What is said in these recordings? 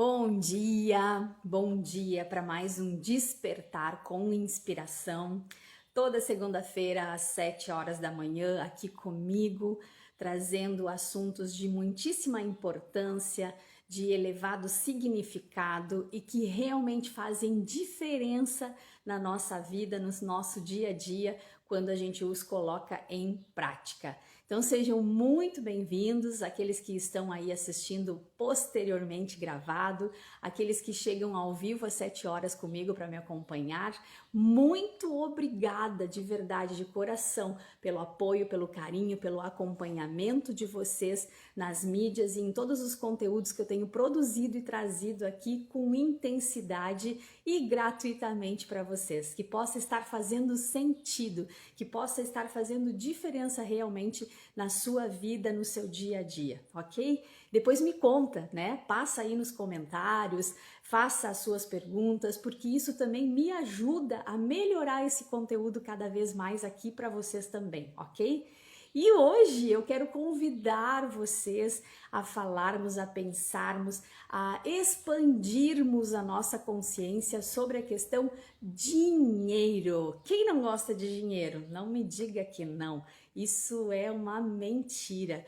Bom dia para mais um Despertar com Inspiração. Toda segunda-feira às 7 horas da manhã aqui comigo, trazendo assuntos de muitíssima importância, de elevado significado e que realmente fazem diferença na nossa vida, no nosso dia a dia, quando a gente os coloca em prática. Então sejam muito bem-vindos, aqueles que estão aí assistindo posteriormente gravado, aqueles que chegam ao vivo às 7 horas comigo para me acompanhar. Muito obrigada de verdade, de coração, pelo apoio, pelo carinho, pelo acompanhamento de vocês nas mídias e em todos os conteúdos que eu tenho produzido e trazido aqui com intensidade e gratuitamente para vocês, que possa estar fazendo sentido, que possa estar fazendo diferença realmente na sua vida, no seu dia a dia, ok? Depois me conta, né? Passa aí nos comentários, faça as suas perguntas, porque isso também me ajuda a melhorar esse conteúdo cada vez mais aqui para vocês também, ok? E hoje eu quero convidar vocês a falarmos, a pensarmos, a expandirmos a nossa consciência sobre a questão dinheiro. Quem não gosta de dinheiro? Não me diga que não. Isso é uma mentira.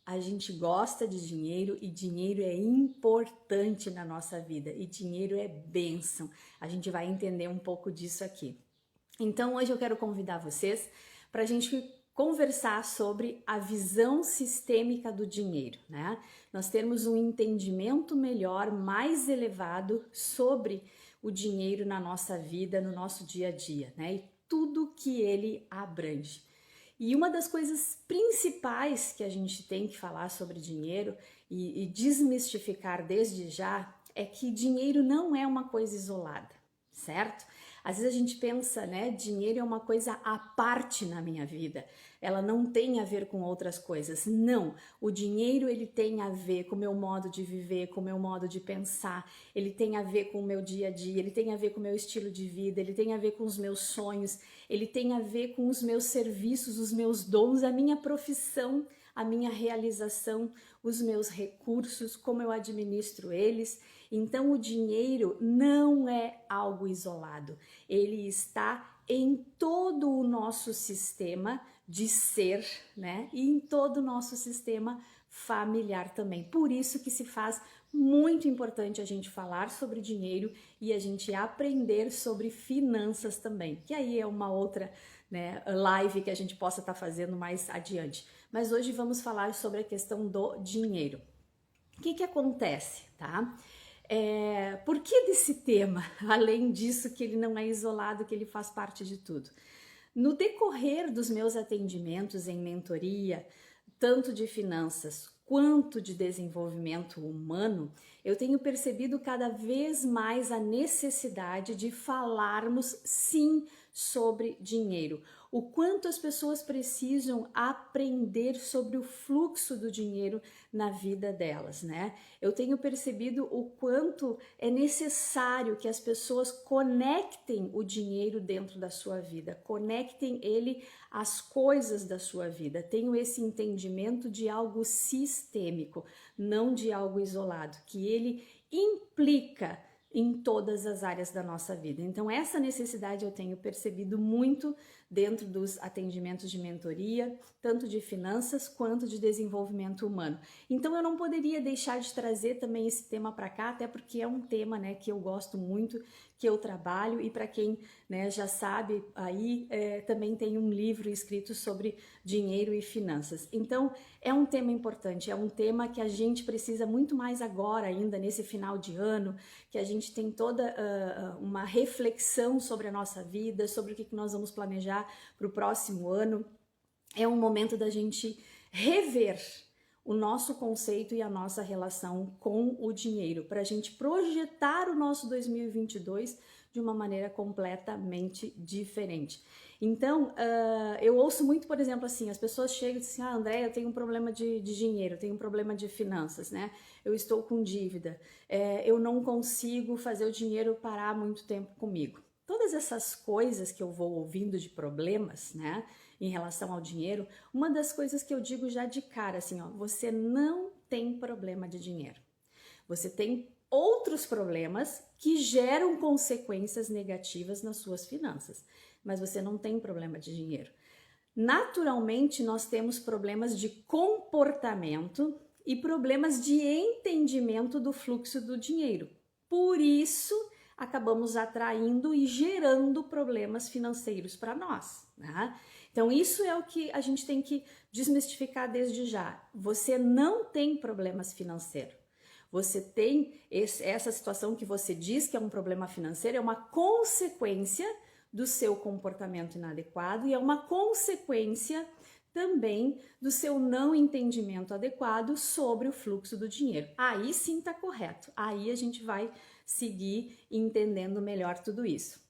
A gente gosta de dinheiro e dinheiro é importante na nossa vida e dinheiro é bênção. A gente vai entender um pouco disso aqui. Então hoje eu quero convidar vocês para a gente conversar sobre a visão sistêmica do dinheiro, né? Nós termos um entendimento melhor, mais elevado sobre o dinheiro na nossa vida, no nosso dia a dia, né? E tudo que ele abrange. E uma das coisas principais que a gente tem que falar sobre dinheiro e desmistificar desde já é que dinheiro não é uma coisa isolada, certo? Às vezes a gente pensa, né, dinheiro é uma coisa à parte na minha vida, ela não tem a ver com outras coisas. Não, o dinheiro ele tem a ver com o meu modo de viver, com o meu modo de pensar, ele tem a ver com o meu dia a dia, ele tem a ver com o meu estilo de vida, ele tem a ver com os meus sonhos, ele tem a ver com os meus serviços, os meus dons, a minha profissão, a minha realização, os meus recursos, como eu administro eles. Então o dinheiro não é algo isolado, ele está em todo o nosso sistema de ser, né? E em todo o nosso sistema familiar também. Por isso que se faz muito importante a gente falar sobre dinheiro e a gente aprender sobre finanças também, que aí é uma outra, né, live que a gente possa estar fazendo mais adiante. Mas hoje vamos falar sobre a questão do dinheiro. O que acontece, tá? Por que desse tema? Além disso que ele não é isolado, que ele faz parte de tudo. No decorrer dos meus atendimentos em mentoria, tanto de finanças quanto de desenvolvimento humano, eu tenho percebido cada vez mais a necessidade de falarmos sim sobre dinheiro. O quanto as pessoas precisam aprender sobre o fluxo do dinheiro na vida delas, né? Eu tenho percebido o quanto é necessário que as pessoas conectem o dinheiro dentro da sua vida, conectem ele às coisas da sua vida. Tenho esse entendimento de algo sistêmico, não de algo isolado, que ele implica em todas as áreas da nossa vida. Então essa necessidade eu tenho percebido muito dentro dos atendimentos de mentoria, tanto de finanças quanto de desenvolvimento humano. Então eu não poderia deixar de trazer também esse tema para cá, até porque é um tema, né, que eu gosto muito, que eu trabalho, e para quem, né, já sabe, aí também tem um livro escrito sobre dinheiro e finanças. Então é um tema importante, é um tema que a gente precisa muito mais agora ainda, nesse final de ano, que a gente tem toda uma reflexão sobre a nossa vida, sobre o que nós vamos planejar para o próximo ano. É um momento da gente rever o nosso conceito e a nossa relação com o dinheiro, para a gente projetar o nosso 2022 de uma maneira completamente diferente. Então, eu ouço muito, por exemplo, assim, as pessoas chegam e dizem assim, André, eu tenho um problema de dinheiro, eu tenho um problema de finanças, né? Eu estou com dívida, eu não consigo fazer o dinheiro parar muito tempo comigo. Todas essas coisas que eu vou ouvindo de problemas, né, em relação ao dinheiro, uma das coisas que eu digo já de cara, assim, ó, você não tem problema de dinheiro. Você tem outros problemas que geram consequências negativas nas suas finanças. Mas você não tem problema de dinheiro. Naturalmente, nós temos problemas de comportamento e problemas de entendimento do fluxo do dinheiro. Por isso, acabamos atraindo e gerando problemas financeiros para nós, né? Então, isso é o que a gente tem que desmistificar desde já. Você não tem problemas financeiros. Você tem essa situação que você diz que é um problema financeiro, é uma consequência do seu comportamento inadequado e é uma consequência também do seu não entendimento adequado sobre o fluxo do dinheiro. Aí sim está correto, aí a gente vai seguir entendendo melhor tudo isso.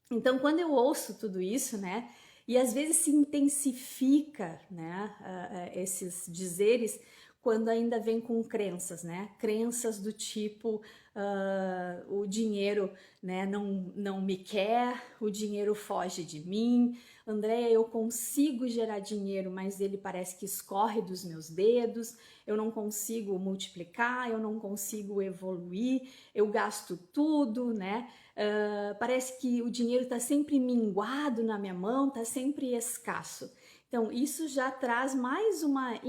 Então, quando eu ouço tudo isso, né, e às vezes se intensifica, né, esses dizeres, quando ainda vem com crenças, né? Crenças do tipo, o dinheiro, né, não me quer, o dinheiro foge de mim. Andréia, eu consigo gerar dinheiro, mas ele parece que escorre dos meus dedos, eu não consigo multiplicar, eu não consigo evoluir, eu gasto tudo, né? Parece que o dinheiro está sempre minguado na minha mão, está sempre escasso. Então, isso já traz mais uma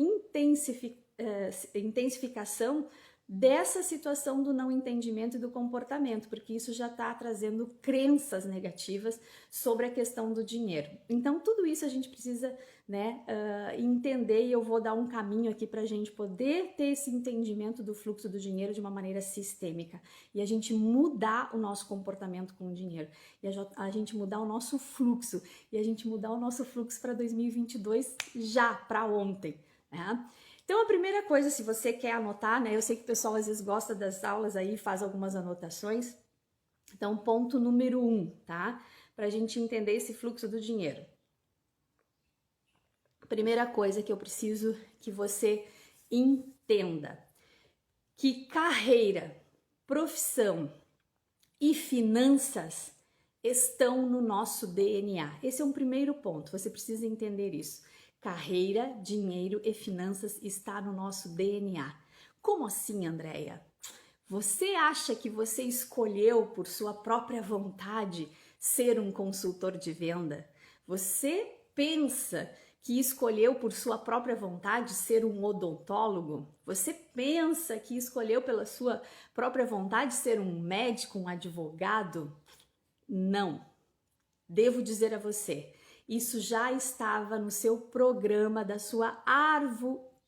intensificação dessa situação do não entendimento e do comportamento, porque isso já está trazendo crenças negativas sobre a questão do dinheiro. Então, tudo isso a gente precisa, né, entender, e eu vou dar um caminho aqui para a gente poder ter esse entendimento do fluxo do dinheiro de uma maneira sistêmica e a gente mudar o nosso comportamento com o dinheiro, e a gente mudar o nosso fluxo, e a gente mudar o nosso fluxo para 2022 já, para ontem, né? Então, a primeira coisa, se você quer anotar, né? Eu sei que o pessoal às vezes gosta das aulas aí, faz algumas anotações. Então, ponto número 1, tá? Para a gente entender esse fluxo do dinheiro. Primeira coisa que eu preciso que você entenda: que carreira, profissão e finanças estão no nosso DNA. Esse é um primeiro ponto, você precisa entender isso. Carreira, dinheiro e finanças está no nosso DNA. Como assim, Andréia? Você acha que você escolheu por sua própria vontade ser um consultor de venda? Você pensa que escolheu por sua própria vontade ser um odontólogo? Você pensa que escolheu pela sua própria vontade ser um médico, um advogado? Não. Devo dizer a você, isso já estava no seu programa da sua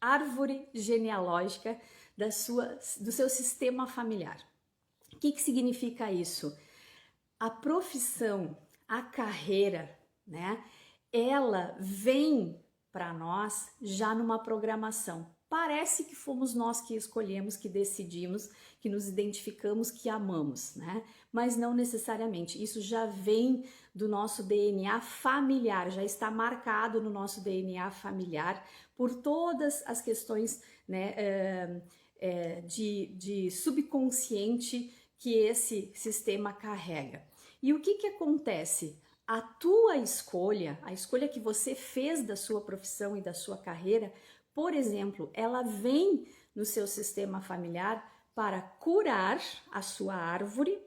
árvore genealógica, do seu sistema familiar. O que significa isso? A profissão, a carreira, né? Ela vem para nós já numa programação. Parece que fomos nós que escolhemos, que decidimos, que nos identificamos, que amamos, né? Mas não necessariamente. Isso já vem do nosso DNA familiar, já está marcado no nosso DNA familiar por todas as questões, né, de subconsciente que esse sistema carrega. E o que acontece? A tua escolha, a escolha que você fez da sua profissão e da sua carreira, por exemplo, ela vem no seu sistema familiar para curar a sua árvore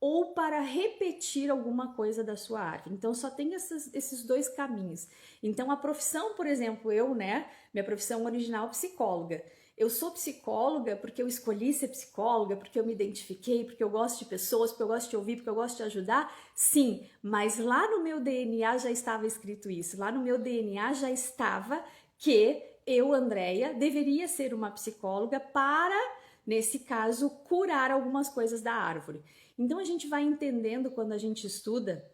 ou para repetir alguma coisa da sua árvore. Então, só tem esses dois caminhos. Então, a profissão, por exemplo, minha profissão original é psicóloga. Eu sou psicóloga porque eu escolhi ser psicóloga, porque eu me identifiquei, porque eu gosto de pessoas, porque eu gosto de ouvir, porque eu gosto de ajudar. Sim, mas lá no meu DNA já estava escrito isso. Lá no meu DNA já estava que eu, Andréia, deveria ser uma psicóloga para, nesse caso, curar algumas coisas da árvore. Então, a gente vai entendendo quando a gente estuda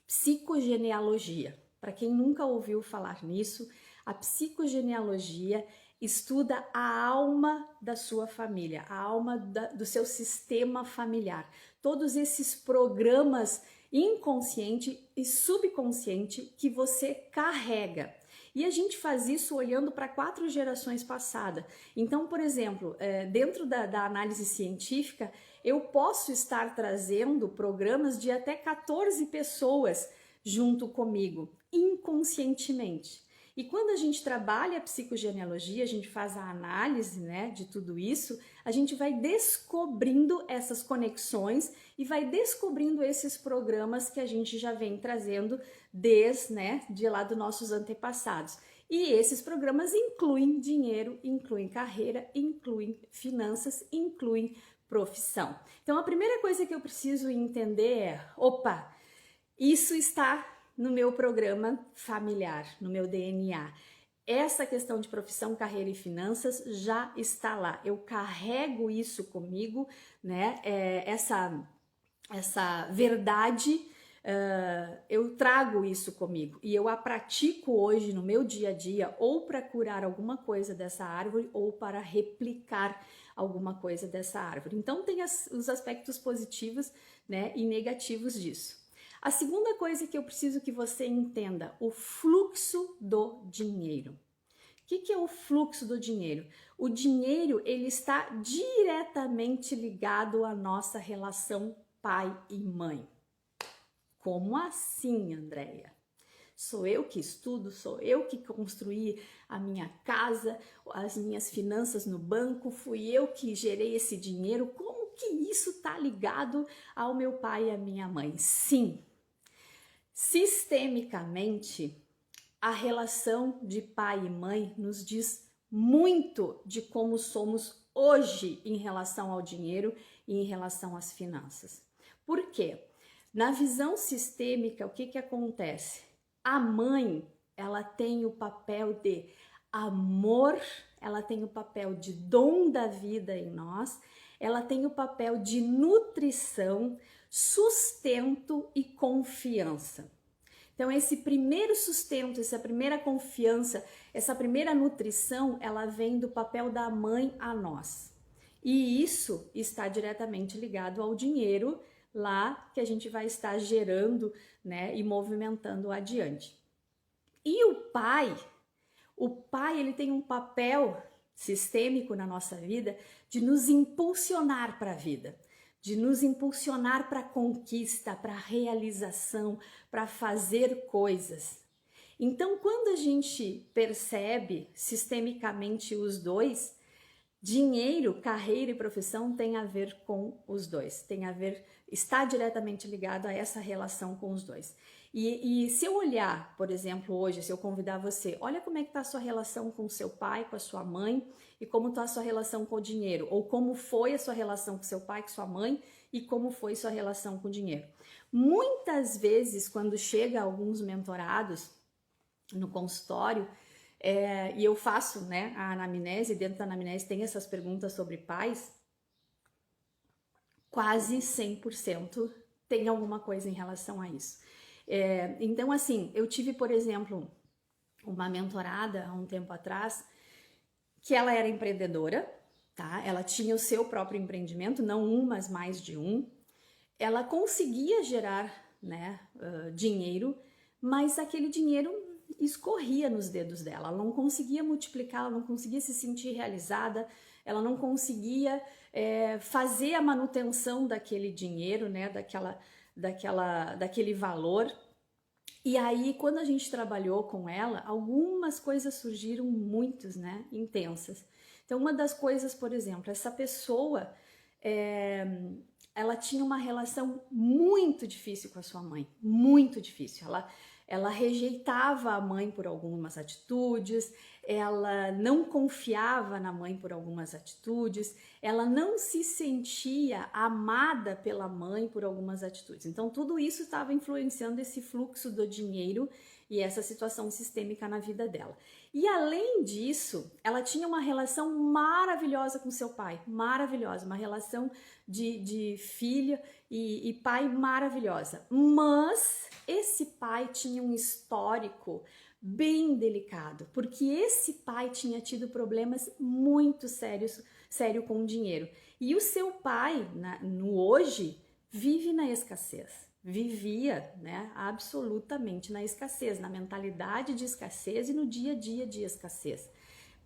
psicogenealogia. Para quem nunca ouviu falar nisso, a psicogenealogia estuda a alma da sua família, a alma do seu sistema familiar. Todos esses programas inconsciente e subconsciente que você carrega. E a gente faz isso olhando para 4 gerações passadas. Então, por exemplo, dentro da análise científica, eu posso estar trazendo programas de até 14 pessoas junto comigo, inconscientemente. E quando a gente trabalha a psicogenealogia, a gente faz a análise, né, de tudo isso, a gente vai descobrindo essas conexões e vai descobrindo esses programas que a gente já vem trazendo desde, né, de lá dos nossos antepassados. E esses programas incluem dinheiro, incluem carreira, incluem finanças, incluem profissão. Então a primeira coisa que eu preciso entender é, opa, isso está no meu programa familiar, no meu DNA. Essa questão de profissão, carreira e finanças já está lá. Eu carrego isso comigo, né? Essa verdade, eu trago isso comigo e eu a pratico hoje no meu dia a dia, ou para curar alguma coisa dessa árvore ou para replicar alguma coisa dessa árvore. Então tem os aspectos positivos, né, e negativos disso. A segunda coisa que eu preciso que você entenda, o fluxo do dinheiro. O que é o fluxo do dinheiro? O dinheiro, ele está diretamente ligado à nossa relação pai e mãe. Como assim, Andréia? Sou eu que estudo, sou eu que construí a minha casa, as minhas finanças no banco, fui eu que gerei esse dinheiro. Como que isso está ligado ao meu pai e à minha mãe? Sim. Sistemicamente, a relação de pai e mãe nos diz muito de como somos hoje em relação ao dinheiro e em relação às finanças. Por quê? Na visão sistêmica, o que acontece? A mãe, ela tem o papel de amor, ela tem o papel de dom da vida em nós, ela tem o papel de nutrição, sustento e confiança. Então esse primeiro sustento, essa primeira confiança, essa primeira nutrição, ela vem do papel da mãe a nós. E isso está diretamente ligado ao dinheiro lá que a gente vai estar gerando, né, e movimentando adiante. E o pai ele tem um papel sistêmico na nossa vida de nos impulsionar para a vida, de nos impulsionar para a conquista, para a realização, para fazer coisas. Então, quando a gente percebe sistemicamente os dois, dinheiro, carreira e profissão tem a ver com os dois, tem a ver, está diretamente ligado a essa relação com os dois. E se eu olhar, por exemplo, hoje, se eu convidar você, olha como é que está a sua relação com o seu pai, com a sua mãe, e como está a sua relação com o dinheiro, ou como foi a sua relação com seu pai, com sua mãe, e como foi sua relação com o dinheiro. Muitas vezes, quando chega alguns mentorados no consultório, e eu faço, né, a anamnese, dentro da anamnese tem essas perguntas sobre pais, quase 100% tem alguma coisa em relação a isso. Então, assim, eu tive, por exemplo, uma mentorada há um tempo atrás, que ela era empreendedora, tá? Ela tinha o seu próprio empreendimento, não um, mas mais de um. Ela conseguia gerar, né, dinheiro, mas aquele dinheiro escorria nos dedos dela, ela não conseguia multiplicar, ela não conseguia se sentir realizada, ela não conseguia fazer a manutenção daquele dinheiro, né, daquele valor. E aí, quando a gente trabalhou com ela, algumas coisas surgiram muitas, né, intensas. Então, uma das coisas, por exemplo, essa pessoa, ela tinha uma relação muito difícil com a sua mãe, muito difícil. Ela rejeitava a mãe por algumas atitudes, ela não confiava na mãe por algumas atitudes, ela não se sentia amada pela mãe por algumas atitudes. Então, tudo isso estava influenciando esse fluxo do dinheiro e essa situação sistêmica na vida dela. E além disso, ela tinha uma relação maravilhosa com seu pai, maravilhosa, uma relação de filha e pai maravilhosa. Mas esse pai tinha um histórico bem delicado, porque esse pai tinha tido problemas muito sérios com o dinheiro. E o seu pai, no hoje, vive na escassez. Vivia, né, absolutamente na escassez, na mentalidade de escassez e no dia a dia de escassez.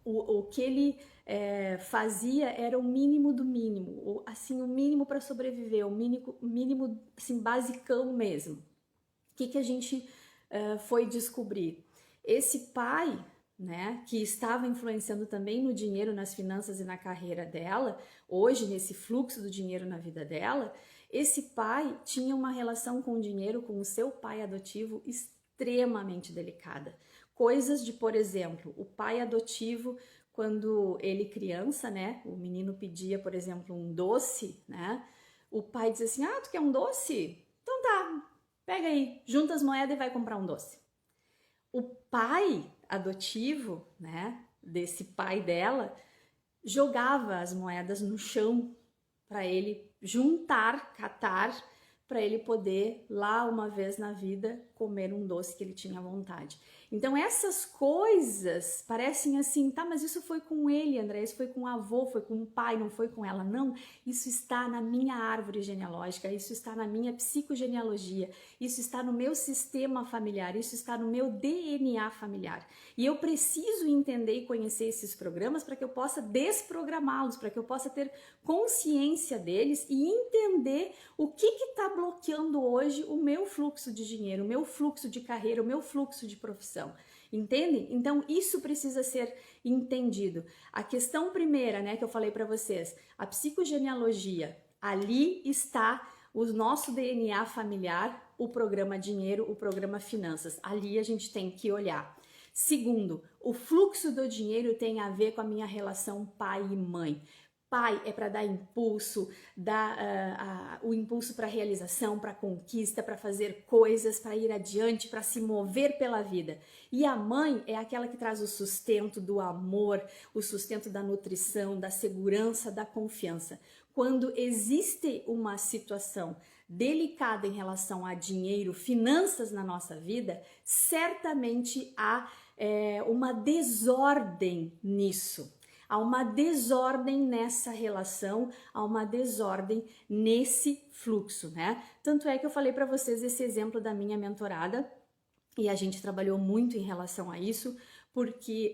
O que ele fazia era o mínimo do mínimo, assim, o mínimo para sobreviver, o mínimo assim, basicão mesmo. O que a gente foi descobrir? esse pai, né, que estava influenciando também no dinheiro, nas finanças e na carreira dela, hoje nesse fluxo do dinheiro na vida dela, esse pai tinha uma relação com o dinheiro, com o seu pai adotivo, extremamente delicada. Coisas de, por exemplo, o pai adotivo, quando ele criança, né, o menino pedia, por exemplo, um doce, né, o pai dizia assim, ah, tu quer um doce? Então tá, pega aí, junta as moedas e vai comprar um doce. O pai adotivo, né, desse pai dela, jogava as moedas no chão para ele juntar, catar, para ele poder lá uma vez na vida comer um doce que ele tinha vontade. Então essas coisas parecem assim, tá, mas isso foi com ele, André, isso foi com o avô, foi com o pai, não foi com ela. Não, isso está na minha árvore genealógica, isso está na minha psicogenealogia, isso está no meu sistema familiar, isso está no meu DNA familiar. E eu preciso entender e conhecer esses programas para que eu possa desprogramá-los, para que eu possa ter consciência deles e entender o que está bloqueando hoje o meu fluxo de dinheiro, o meu fluxo de carreira, o meu fluxo de profissão. Entende? Então isso precisa ser entendido. A questão primeira, né, que eu falei para vocês, a psicogenealogia, ali está o nosso DNA familiar, o programa dinheiro, o programa finanças. Ali a gente tem que olhar. Segundo, o fluxo do dinheiro tem a ver com a minha relação pai e mãe. Pai é para dar impulso, dar o impulso para realização, para conquista, para fazer coisas, para ir adiante, para se mover pela vida. E a mãe é aquela que traz o sustento do amor, o sustento da nutrição, da segurança, da confiança. Quando existe uma situação delicada em relação a dinheiro, finanças na nossa vida, certamente há uma desordem nisso. Há uma desordem nessa relação, há uma desordem nesse fluxo, né? Tanto é que eu falei para vocês esse exemplo da minha mentorada e a gente trabalhou muito em relação a isso, porque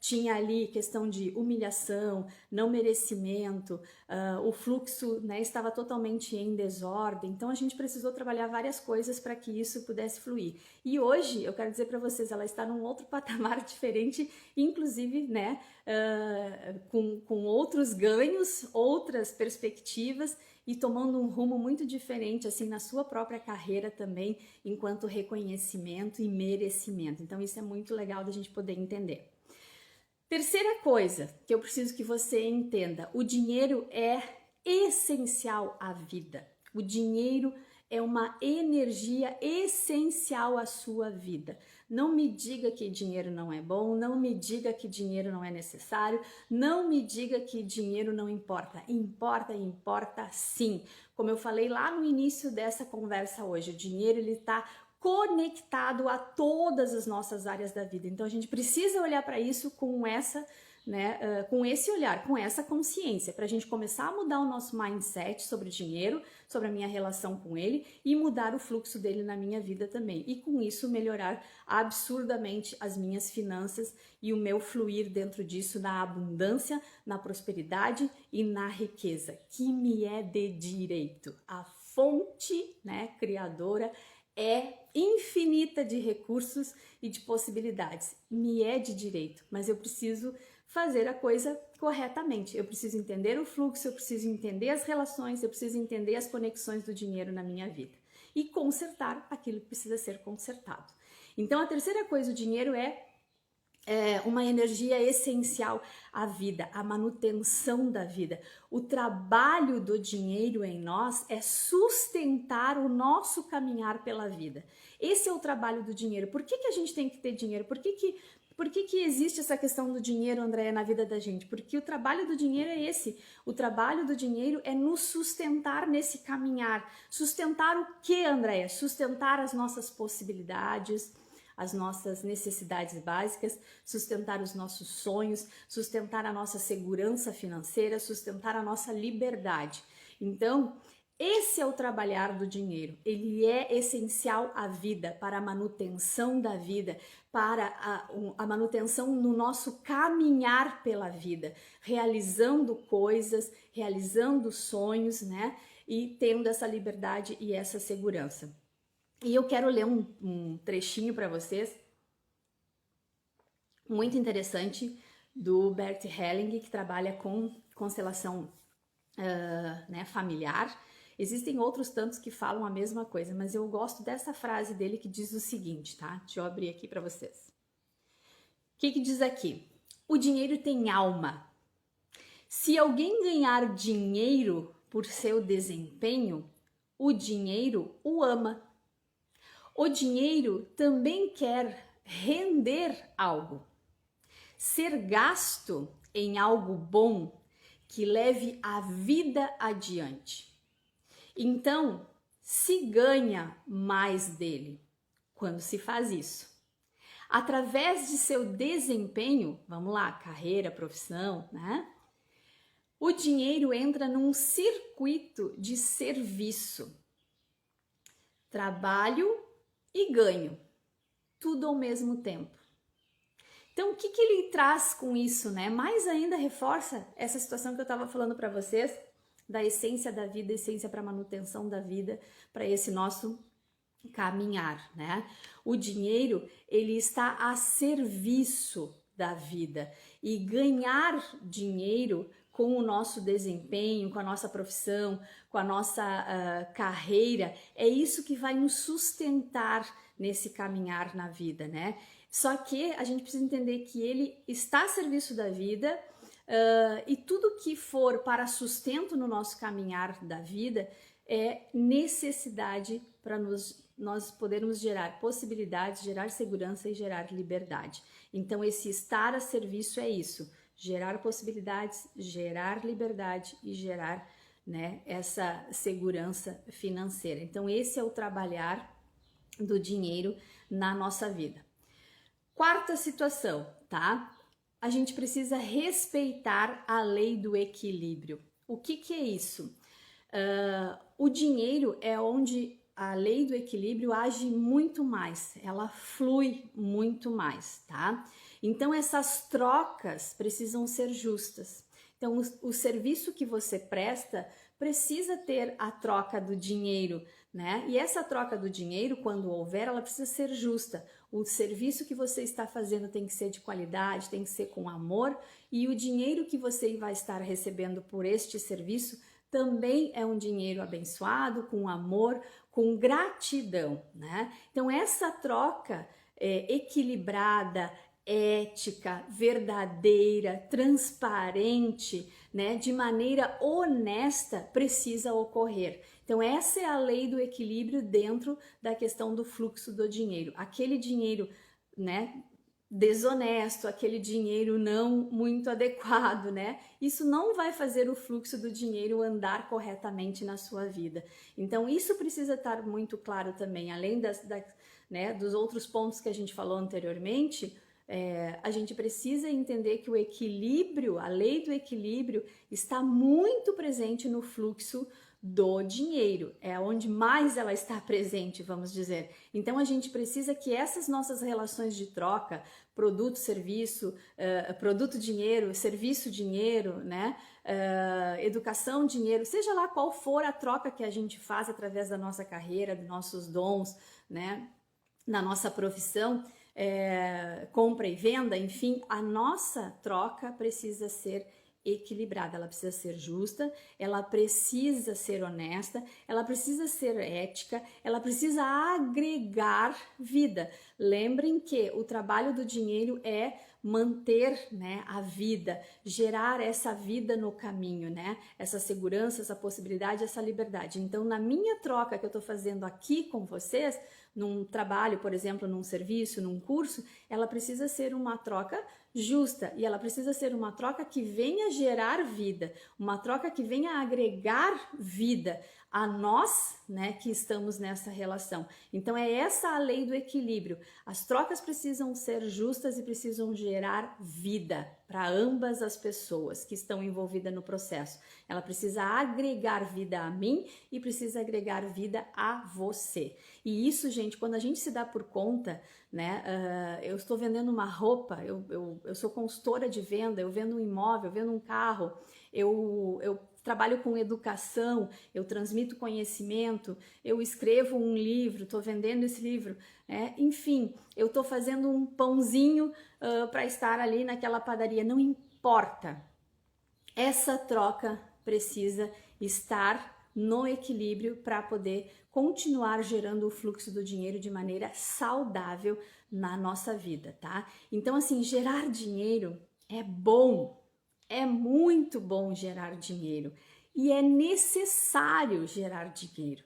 tinha ali questão de humilhação, não merecimento, o fluxo, né, estava totalmente em desordem, então a gente precisou trabalhar várias coisas para que isso pudesse fluir. E hoje, eu quero dizer para vocês, ela está num outro patamar diferente, inclusive, né, com outros ganhos, outras perspectivas, e tomando um rumo muito diferente, assim, na sua própria carreira também, enquanto reconhecimento e merecimento. Então, isso é muito legal da gente poder entender. Terceira coisa que eu preciso que você entenda, o dinheiro é essencial à vida. O dinheiro é uma energia essencial à sua vida. Não me diga que dinheiro não é bom, não me diga que dinheiro não é necessário, não me diga que dinheiro não importa. Importa, importa sim. Como eu falei lá no início dessa conversa hoje, o dinheiro ele está conectado a todas as nossas áreas da vida. Então a gente precisa olhar para isso com essa, né, com esse olhar, com essa consciência, para a gente começar a mudar o nosso mindset sobre o dinheiro, sobre a minha relação com ele e mudar o fluxo dele na minha vida também. E com isso melhorar absurdamente as minhas finanças e o meu fluir dentro disso na abundância, na prosperidade e na riqueza, que me é de direito. A fonte, né, criadora é infinita de recursos e de possibilidades. Me é de direito, mas eu preciso fazer a coisa corretamente. Eu preciso entender o fluxo, eu preciso entender as relações, eu preciso entender as conexões do dinheiro na minha vida e consertar aquilo que precisa ser consertado. Então, a terceira coisa, o dinheiro é uma energia essencial à vida, à manutenção da vida. O trabalho do dinheiro em nós é sustentar o nosso caminhar pela vida. Esse é o trabalho do dinheiro. Por que a gente tem que ter dinheiro? Por que existe essa questão do dinheiro, Andréia, na vida da gente? Porque o trabalho do dinheiro é esse. O trabalho do dinheiro é nos sustentar nesse caminhar. Sustentar o que, Andréia? Sustentar as nossas possibilidades, as nossas necessidades básicas, sustentar os nossos sonhos, sustentar a nossa segurança financeira, sustentar a nossa liberdade. Então, esse é o trabalhar do dinheiro. Ele é essencial à vida, para a manutenção da vida, para a manutenção no nosso caminhar pela vida, realizando coisas, realizando sonhos, né? E tendo essa liberdade e essa segurança. E eu quero ler um trechinho para vocês muito interessante do Bert Helling, que trabalha com constelação né, familiar. Existem outros tantos que falam a mesma coisa, mas eu gosto dessa frase dele que diz o seguinte, tá? Deixa eu abrir aqui para vocês. O que diz aqui? O dinheiro tem alma. Se alguém ganhar dinheiro por seu desempenho, o dinheiro o ama. O dinheiro também quer render algo. Ser gasto em algo bom que leve a vida adiante. Então, se ganha mais dele quando se faz isso. Através de seu desempenho, vamos lá, carreira, profissão, né? O dinheiro entra num circuito de serviço. Trabalho e ganho, tudo ao mesmo tempo. Então, o que ele traz com isso, né? Mais ainda reforça essa situação que eu estava falando para vocês, da essência da vida, essência para manutenção da vida, para esse nosso caminhar, né? O dinheiro, ele está a serviço da vida, e ganhar dinheiro com o nosso desempenho, com a nossa profissão, com a nossa carreira, é isso que vai nos sustentar nesse caminhar na vida, né? Só que a gente precisa entender que ele está a serviço da vida, e tudo que for para sustento no nosso caminhar da vida é necessidade para nós podermos gerar possibilidades, gerar segurança e gerar liberdade. Então, esse estar a serviço é isso: gerar possibilidades, gerar liberdade e gerar, né, essa segurança financeira. Então, esse é o trabalhar do dinheiro na nossa vida. Quarta situação, tá? A gente precisa respeitar a lei do equilíbrio. O que é isso? O dinheiro é onde a lei do equilíbrio age muito mais, ela flui muito mais, tá? Então, essas trocas precisam ser justas. Então, o serviço que você presta precisa ter a troca do dinheiro, né? E essa troca do dinheiro, quando houver, ela precisa ser justa. O serviço que você está fazendo tem que ser de qualidade, tem que ser com amor, e o dinheiro que você vai estar recebendo por este serviço também é um dinheiro abençoado, com amor, com gratidão, né? Então, essa troca equilibrada, ética, verdadeira, transparente, né, de maneira honesta, precisa ocorrer. Então, essa é a lei do equilíbrio dentro da questão do fluxo do dinheiro. Aquele dinheiro, né, desonesto, aquele dinheiro não muito adequado, né? Isso não vai fazer o fluxo do dinheiro andar corretamente na sua vida. Então, isso precisa estar muito claro também, além né, dos outros pontos que a gente falou anteriormente. A gente precisa entender que o equilíbrio, a lei do equilíbrio, está muito presente no fluxo do dinheiro, é onde mais ela está presente, vamos dizer. Então, a gente precisa que essas nossas relações de troca, produto, serviço, produto, dinheiro, serviço, dinheiro, né? Educação, dinheiro, seja lá qual for a troca que a gente faz através da nossa carreira, dos nossos dons, né? Na nossa profissão, compra e venda, enfim, a nossa troca precisa ser equilibrada, ela precisa ser justa, ela precisa ser honesta, ela precisa ser ética, ela precisa agregar vida. Lembrem que o trabalho do dinheiro é manter, né, a vida, gerar essa vida no caminho, né? Essa segurança, essa possibilidade, essa liberdade. Então, na minha troca que eu estou fazendo aqui com vocês, num trabalho, por exemplo, num serviço, num curso, ela precisa ser uma troca justa, e ela precisa ser uma troca que venha gerar vida, uma troca que venha agregar vida a nós, né, que estamos nessa relação. Então, é essa a lei do equilíbrio. As trocas precisam ser justas e precisam gerar vida para ambas as pessoas que estão envolvidas no processo. Ela precisa agregar vida a mim e precisa agregar vida a você. E isso, gente, quando a gente se dá por conta, né? Eu estou vendendo uma roupa, eu sou consultora de venda, eu vendo um imóvel, eu vendo um carro, eu trabalho com educação, eu transmito conhecimento, eu escrevo um livro, estou vendendo esse livro, enfim, eu estou fazendo um pãozinho para estar ali naquela padaria, não importa. Essa troca precisa estar no equilíbrio para poder continuar gerando o fluxo do dinheiro de maneira saudável na nossa vida, tá? Então, assim, gerar dinheiro é bom, é muito bom gerar dinheiro e é necessário gerar dinheiro.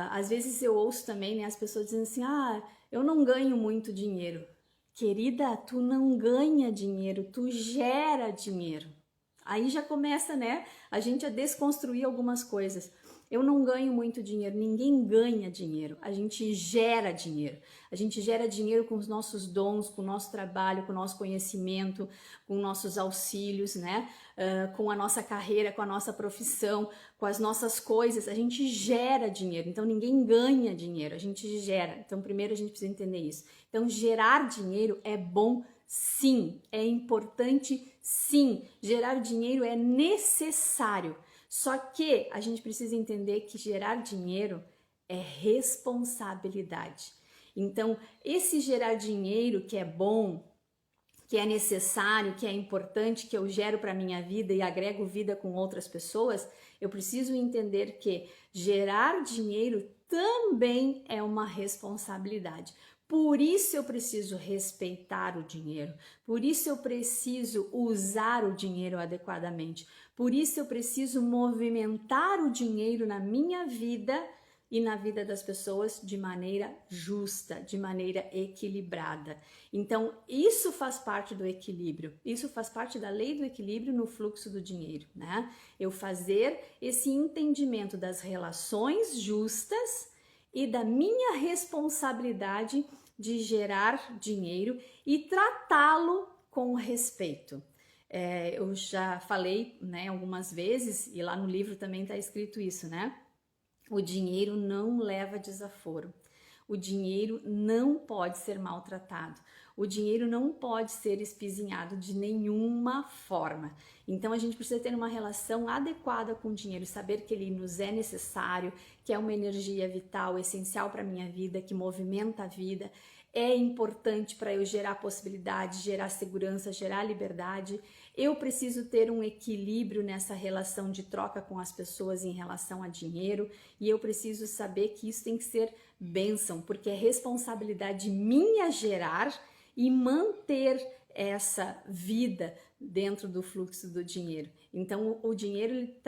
Às vezes eu ouço também, né, as pessoas dizendo assim, eu não ganho muito dinheiro. Querida, tu não ganha dinheiro, tu gera dinheiro. Aí já começa, né, a gente a desconstruir algumas coisas. Eu não ganho muito dinheiro, ninguém ganha dinheiro, a gente gera dinheiro. A gente gera dinheiro com os nossos dons, com o nosso trabalho, com o nosso conhecimento, com nossos auxílios, né? Com a nossa carreira, com a nossa profissão, com as nossas coisas, a gente gera dinheiro. Então ninguém ganha dinheiro, a gente gera. Então primeiro a gente precisa entender isso. Então gerar dinheiro é bom. Sim, é importante, sim. Gerar dinheiro é necessário. Só que a gente precisa entender que gerar dinheiro é responsabilidade. Então, esse gerar dinheiro que é bom, que é necessário, que é importante, que eu gero para minha vida e agrego vida com outras pessoas, eu preciso entender que gerar dinheiro também é uma responsabilidade. Por isso eu preciso respeitar o dinheiro, por isso eu preciso usar o dinheiro adequadamente, por isso eu preciso movimentar o dinheiro na minha vida e na vida das pessoas de maneira justa, de maneira equilibrada. Então, isso faz parte do equilíbrio, isso faz parte da lei do equilíbrio no fluxo do dinheiro, né? Eu fazer esse entendimento das relações justas e da minha responsabilidade de gerar dinheiro e tratá-lo com respeito. Eu já falei, né, algumas vezes, e lá no livro também está escrito isso, né? O dinheiro não leva desaforo. O dinheiro não pode ser maltratado. O dinheiro não pode ser espizinhado de nenhuma forma. Então a gente precisa ter uma relação adequada com o dinheiro, saber que ele nos é necessário, que é uma energia vital, essencial para a minha vida, que movimenta a vida. É importante para eu gerar possibilidade, gerar segurança, gerar liberdade. Eu preciso ter um equilíbrio nessa relação de troca com as pessoas em relação a dinheiro e eu preciso saber que isso tem que ser bênção, porque é responsabilidade minha gerar e manter essa vida dentro do fluxo do dinheiro. Então o dinheiro ele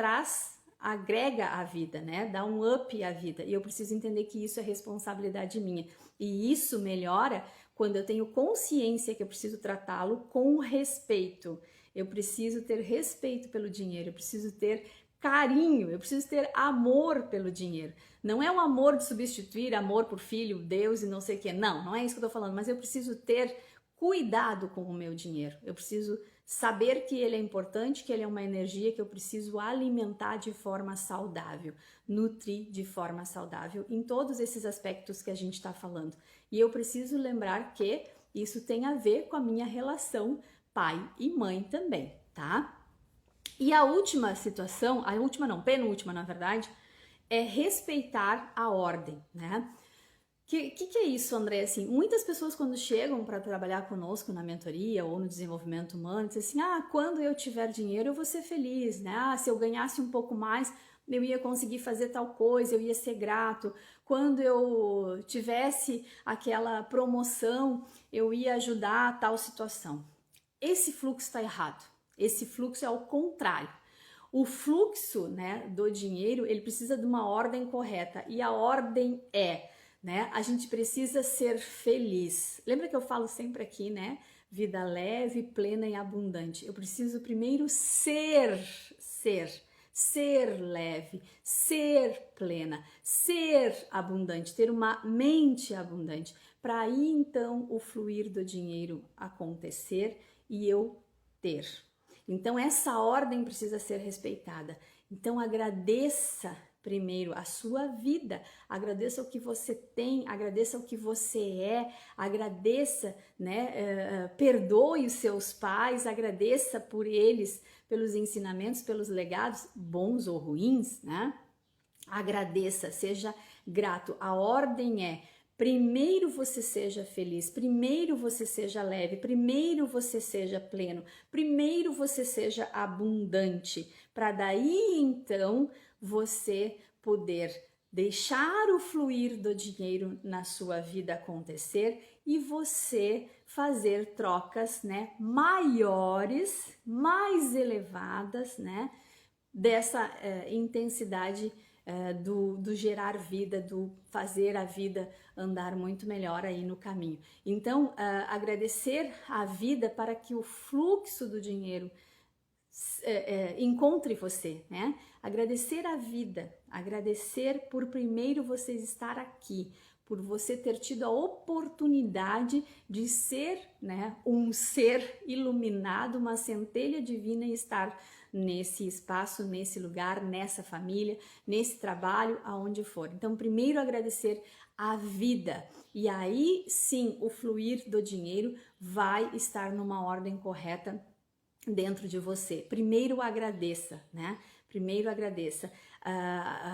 agrega a vida, né? Dá um up à vida e eu preciso entender que isso é responsabilidade minha. E isso melhora quando eu tenho consciência que eu preciso tratá-lo com respeito. Eu preciso ter respeito pelo dinheiro, eu preciso ter carinho, eu preciso ter amor pelo dinheiro. Não é o amor de substituir amor por filho, Deus e não sei o que. Não é isso que eu tô falando, mas eu preciso ter cuidado com o meu dinheiro. Eu preciso saber que ele é importante, que ele é uma energia que eu preciso alimentar de forma saudável, nutrir de forma saudável em todos esses aspectos que a gente está falando. E eu preciso lembrar que isso tem a ver com a minha relação pai e mãe também, tá? E a última situação, a última não, penúltima na verdade, é respeitar a ordem, né? Que é isso, André? Assim, muitas pessoas quando chegam para trabalhar conosco na mentoria ou no desenvolvimento humano, dizem assim, quando eu tiver dinheiro eu vou ser feliz, né? Se eu ganhasse um pouco mais, eu ia conseguir fazer tal coisa, eu ia ser grato. Quando eu tivesse aquela promoção, eu ia ajudar a tal situação. Esse fluxo está errado. Esse fluxo é ao contrário. O fluxo, né, do dinheiro, ele precisa de uma ordem correta. E a ordem é, né, a gente precisa ser feliz. Lembra que eu falo sempre aqui, né? Vida leve, plena e abundante. Eu preciso primeiro ser leve, ser plena, ser abundante, ter uma mente abundante. Para aí então o fluir do dinheiro acontecer e eu ter. Então essa ordem precisa ser respeitada. Então agradeça primeiro a sua vida, agradeça o que você tem, agradeça o que você é, agradeça, né? Perdoe os seus pais, agradeça por eles, pelos ensinamentos, pelos legados, bons ou ruins, né? Agradeça, seja grato. A ordem é: primeiro você seja feliz, primeiro você seja leve, primeiro você seja pleno, primeiro você seja abundante, para daí então você poder deixar o fluir do dinheiro na sua vida acontecer e você fazer trocas, né, maiores, mais elevadas, né, dessa intensidade do gerar vida, do fazer a vida andar muito melhor aí no caminho. Então, agradecer a vida para que o fluxo do dinheiro encontre você, né? Agradecer a vida, agradecer por primeiro você estar aqui, por você ter tido a oportunidade de ser, né, um ser iluminado, uma centelha divina e estar nesse espaço, nesse lugar, nessa família, nesse trabalho, aonde for. Então, primeiro agradecer a vida e aí sim o fluir do dinheiro vai estar numa ordem correta dentro de você. Primeiro agradeça, né? Primeiro agradeça,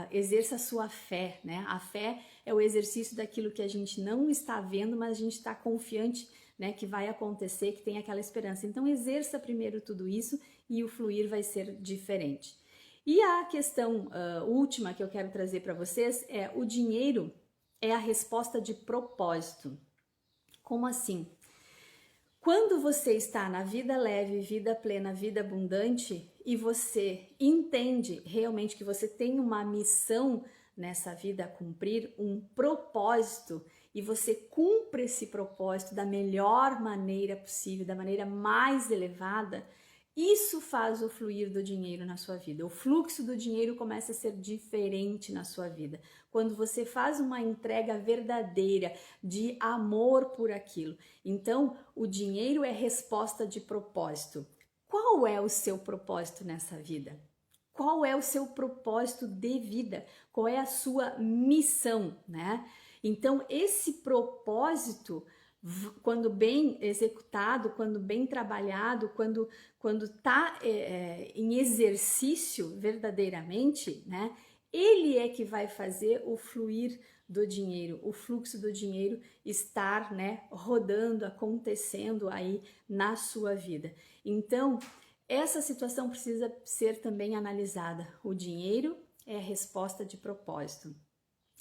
exerça a sua fé, né? A fé é o exercício daquilo que a gente não está vendo, mas a gente está confiante, né, que vai acontecer, que tem aquela esperança. Então exerça primeiro tudo isso e o fluir vai ser diferente. E a questão última que eu quero trazer para vocês é: o dinheiro é a resposta de propósito. Como assim? Quando você está na vida leve, vida plena, vida abundante e você entende realmente que você tem uma missão nessa vida a cumprir, um propósito, e você cumpre esse propósito da melhor maneira possível, da maneira mais elevada, isso faz o fluir do dinheiro na sua vida. O fluxo do dinheiro começa a ser diferente na sua vida. Quando você faz uma entrega verdadeira de amor por aquilo. Então, o dinheiro é resposta de propósito. Qual é o seu propósito nessa vida? Qual é o seu propósito de vida? Qual é a sua missão, né? Então, esse propósito, quando bem executado, quando bem trabalhado, quando está em exercício verdadeiramente, né? Ele é que vai fazer o fluir do dinheiro, o fluxo do dinheiro estar, né, rodando, acontecendo aí na sua vida. Então, essa situação precisa ser também analisada. O dinheiro é a resposta de propósito.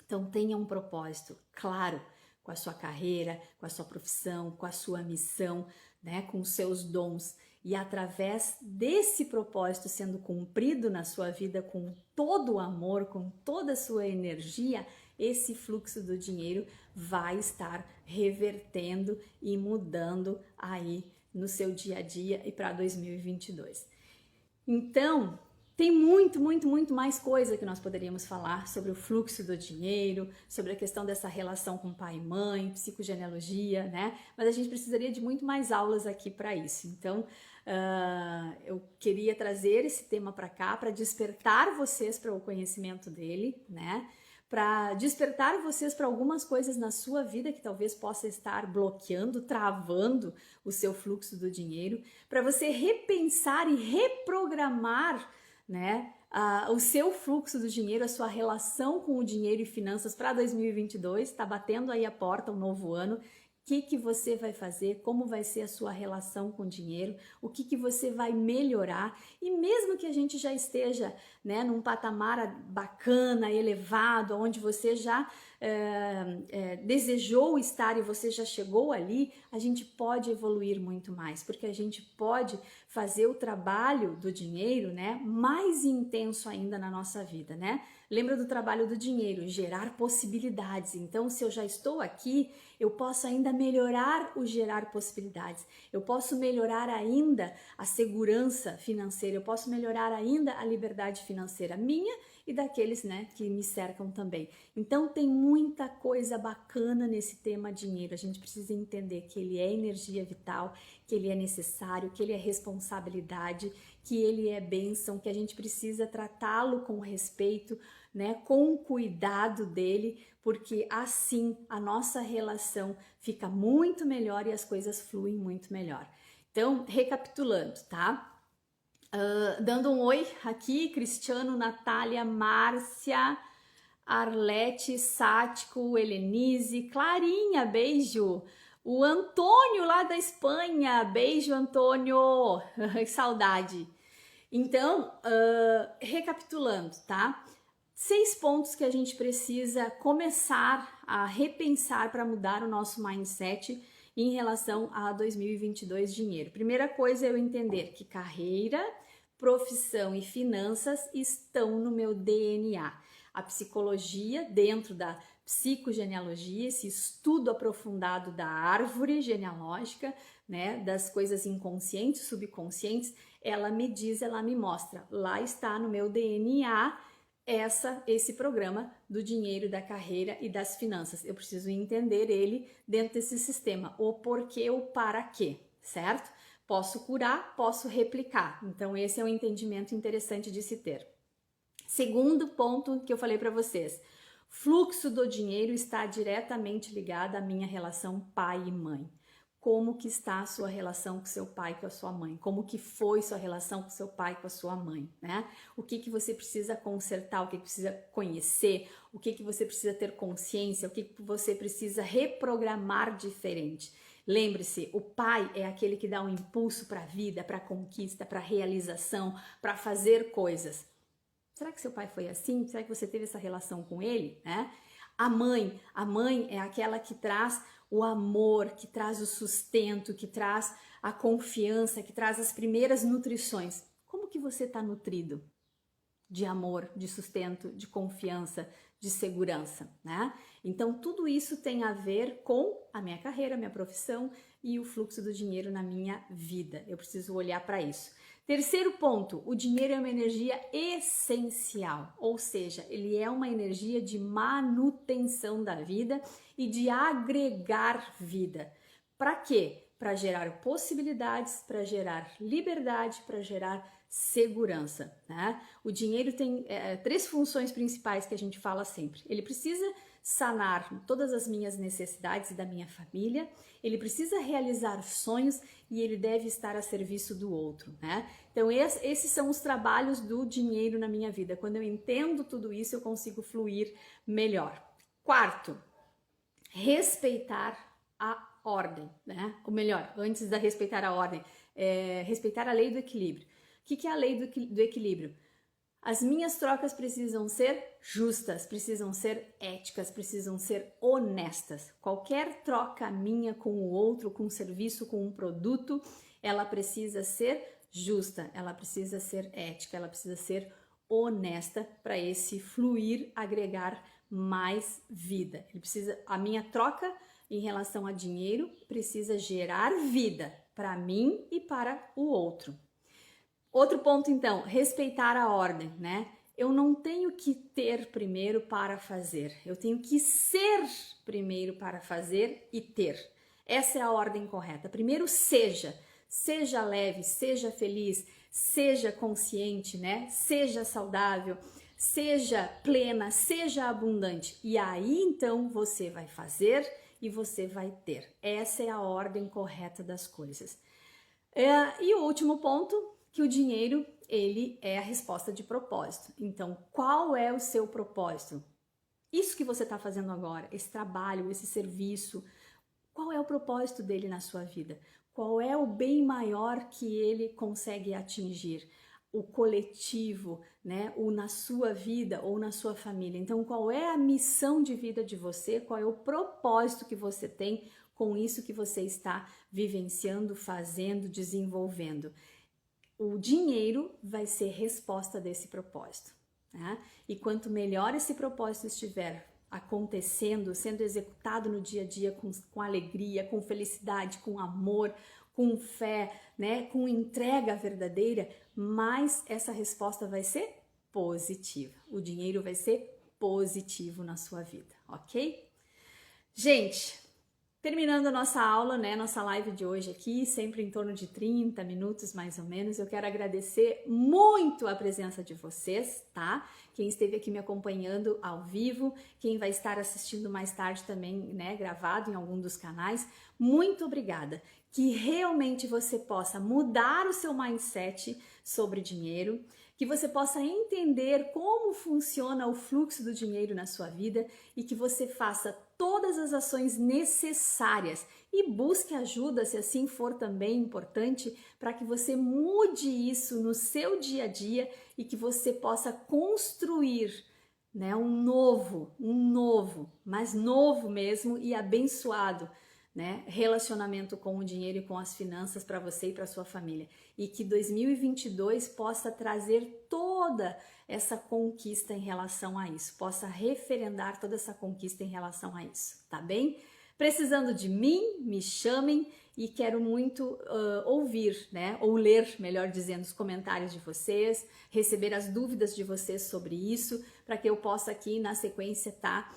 Então, tenha um propósito claro com a sua carreira, com a sua profissão, com a sua missão, né, com os seus dons. E através desse propósito sendo cumprido na sua vida com todo o amor, com toda a sua energia, esse fluxo do dinheiro vai estar revertendo e mudando aí no seu dia a dia e para 2022. Então, tem muito mais coisa que nós poderíamos falar sobre o fluxo do dinheiro, sobre a questão dessa relação com pai e mãe, psicogenealogia, né? Mas a gente precisaria de muito mais aulas aqui para isso. Então, eu queria trazer esse tema para cá, para despertar vocês para o conhecimento dele, né? Para despertar vocês para algumas coisas na sua vida que talvez possa estar bloqueando, travando o seu fluxo do dinheiro, para você repensar e reprogramar, né, o seu fluxo do dinheiro, a sua relação com o dinheiro e finanças para 2022. Está batendo aí a porta, um novo ano. O que você vai fazer, como vai ser a sua relação com o dinheiro, o que você vai melhorar. E mesmo que a gente já esteja, né, num patamar bacana, elevado, onde você já desejou estar e você já chegou ali, a gente pode evoluir muito mais, porque a gente pode fazer o trabalho do dinheiro, né, mais intenso ainda na nossa vida, né? Lembra do trabalho do dinheiro, gerar possibilidades. Então, se eu já estou aqui, eu posso ainda melhorar o gerar possibilidades. Eu posso melhorar ainda a segurança financeira, eu posso melhorar ainda a liberdade financeira minha e daqueles, né, que me cercam também. Então, tem muita coisa bacana nesse tema dinheiro. A gente precisa entender que ele é energia vital, que ele é necessário, que ele é responsabilidade, que ele é bênção, que a gente precisa tratá-lo com respeito, né, com o cuidado dele, porque assim a nossa relação fica muito melhor e as coisas fluem muito melhor. Então, recapitulando, tá? Dando um oi aqui, Cristiano, Natália, Márcia, Arlete, Sático, Helenise, Clarinha, beijo. O Antônio lá da Espanha, beijo, Antônio, saudade. Então, recapitulando, tá? 6 pontos que a gente precisa começar a repensar para mudar o nosso mindset em relação a 2022 dinheiro. Primeira coisa é eu entender que carreira, profissão e finanças estão no meu DNA. A psicologia, dentro da psicogenealogia, esse estudo aprofundado da árvore genealógica, né, das coisas inconscientes, subconscientes, ela me diz, ela me mostra, lá está no meu DNA esse programa do dinheiro, da carreira e das finanças. Eu preciso entender ele dentro desse sistema, o porquê, o para quê, certo? Posso curar, posso replicar. Então esse é um entendimento interessante de se ter. Segundo ponto que eu falei para vocês, fluxo do dinheiro está diretamente ligado à minha relação pai e mãe. Como que está a sua relação com seu pai, com a sua mãe? Como que foi sua relação com seu pai, com a sua mãe, né? O que você precisa consertar, o que precisa conhecer, o que você precisa ter consciência, o que você precisa reprogramar diferente. Lembre-se, o pai é aquele que dá um impulso para a vida, para a conquista, para a realização, para fazer coisas. Será que seu pai foi assim? Será que você teve essa relação com ele, né? A mãe é aquela que traz o amor, que traz o sustento, que traz a confiança, que traz as primeiras nutrições. Como que você está nutrido de amor, de sustento, de confiança, de segurança, né? Então tudo isso tem a ver com a minha carreira, a minha profissão e o fluxo do dinheiro na minha vida. Eu preciso olhar para isso. Terceiro ponto, o dinheiro é uma energia essencial, ou seja, ele é uma energia de manutenção da vida e de agregar vida. Para quê? Para gerar possibilidades, para gerar liberdade, para gerar segurança, né? O dinheiro tem 3 funções principais que a gente fala sempre. Ele precisa sanar todas as minhas necessidades e da minha família, ele precisa realizar sonhos e ele deve estar a serviço do outro, né? Então esses são os trabalhos do dinheiro na minha vida. Quando eu entendo tudo isso, eu consigo fluir melhor. Quarto, respeitar a ordem, né? Ou melhor, antes de respeitar a ordem, respeitar a lei do equilíbrio. O que é a lei do equilíbrio? As minhas trocas precisam ser justas, precisam ser éticas, precisam ser honestas. Qualquer troca minha com o outro, com um serviço, com um produto, ela precisa ser justa, ela precisa ser ética, ela precisa ser honesta para esse fluir agregar mais vida. A minha troca em relação a dinheiro precisa gerar vida para mim e para o outro. Outro ponto, então, respeitar a ordem, né? Eu não tenho que ter primeiro para fazer, eu tenho que ser primeiro para fazer e ter. Essa é a ordem correta. Primeiro seja leve, seja feliz, seja consciente, né? Seja saudável, seja plena, seja abundante. E aí, então, você vai fazer e você vai ter. Essa é a ordem correta das coisas. E o último ponto, que o dinheiro, ele é a resposta de propósito. Então, qual é o seu propósito? Isso que você está fazendo agora, esse trabalho, esse serviço, qual é o propósito dele na sua vida? Qual é o bem maior que ele consegue atingir? O coletivo, né? Ou na sua vida ou na sua família. Então, qual é a missão de vida de você? Qual é o propósito que você tem com isso que você está vivenciando, fazendo, desenvolvendo? O dinheiro vai ser resposta desse propósito, né? E quanto melhor esse propósito estiver acontecendo, sendo executado no dia a dia com alegria, com felicidade, com amor, com fé, né? Com entrega verdadeira, mais essa resposta vai ser positiva. O dinheiro vai ser positivo na sua vida, ok? Gente, Terminando a nossa aula, né, nossa live de hoje aqui, sempre em torno de 30 minutos mais ou menos, eu quero agradecer muito a presença de vocês, tá? Quem esteve aqui me acompanhando ao vivo, quem vai estar assistindo mais tarde também, né, gravado em algum dos canais, muito obrigada. Que realmente você possa mudar o seu mindset sobre dinheiro, que você possa entender como funciona o fluxo do dinheiro na sua vida e que você faça todas as ações necessárias e busque ajuda, se assim for também importante, para que você mude isso no seu dia a dia e que você possa construir, né, um novo, mas novo mesmo e abençoado, né, relacionamento com o dinheiro e com as finanças para você e para sua família. E que 2022 possa trazer toda essa conquista em relação a isso, possa referendar toda essa conquista em relação a isso, tá bem? Precisando de mim, me chamem e quero muito ouvir, né, ou ler, melhor dizendo, os comentários de vocês, receber as dúvidas de vocês sobre isso, para que eu possa aqui na sequência estar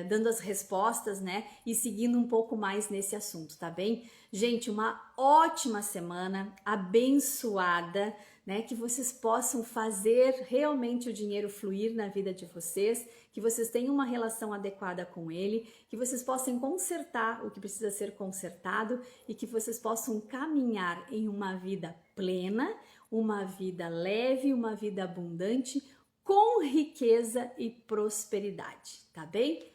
dando as respostas, né, e seguindo um pouco mais nesse assunto, tá bem? Gente, uma ótima semana, abençoada, né, que vocês possam fazer realmente o dinheiro fluir na vida de vocês, que vocês tenham uma relação adequada com ele, que vocês possam consertar o que precisa ser consertado e que vocês possam caminhar em uma vida plena, uma vida leve, uma vida abundante, com riqueza e prosperidade, tá bem?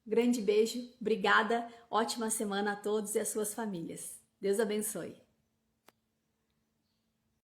Grande beijo, obrigada, ótima semana a todos e as suas famílias. Deus abençoe.